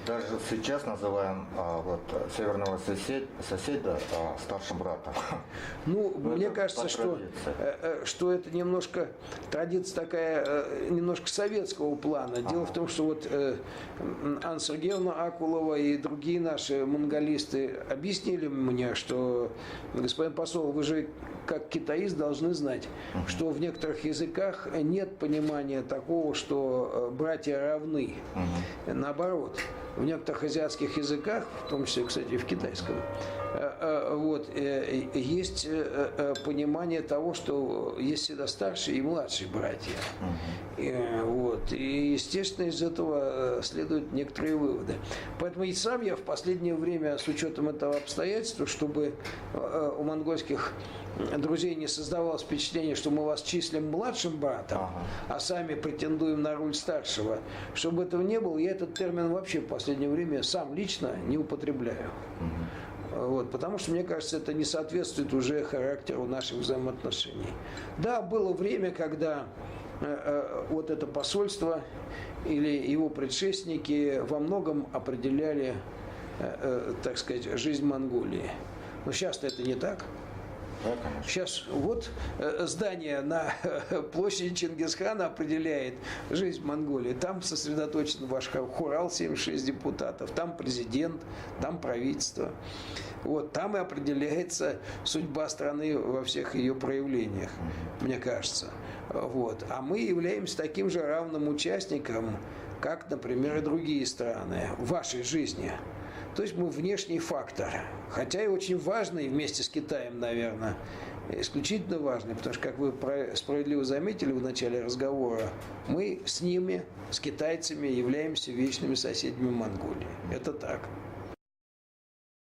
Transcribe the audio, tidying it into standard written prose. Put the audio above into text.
даже сейчас называем северного соседа старшим братом. Ну, мне кажется, что это немножко традиция такая, немножко советского плана. Дело в том, что вот Анна Сергеевна Акулова и другие наши монголисты объяснили мне, что, господин посол, вы же как китаист должны знать, что в некоторых языках нет понимания такого, что братья равны. Наоборот, в некоторых азиатских языках, в том числе, кстати, в китайском, есть понимание того, что есть всегда старшие и младшие братья. И, естественно, из этого следуют некоторые выводы. Поэтому и сам я в последнее время, с учетом этого обстоятельства, чтобы у монгольских друзей не создавалось впечатление, что мы вас числим младшим братом, а сами претендуем на роль старшего, чтобы этого не было, я этот термин вообще в последнее время сам лично не употребляю. Потому что, мне кажется, это не соответствует уже характеру наших взаимоотношений. Да, было время, когда вот это посольство или его предшественники во многом определяли, так сказать, жизнь Монголии. Но сейчас-то это не так. Сейчас вот здание на площади Чингисхана определяет жизнь Монголии. Там сосредоточен ваш хурал, 76 депутатов, там президент, там правительство. Там и определяется судьба страны во всех ее проявлениях, мне кажется. А мы являемся таким же равным участником, как, например, и другие страны в вашей жизни. То есть мы внешний фактор, хотя и очень важный вместе с Китаем, наверное, исключительно важный, потому что, как вы справедливо заметили в начале разговора, мы с ними, с китайцами, являемся вечными соседями Монголии. Это так.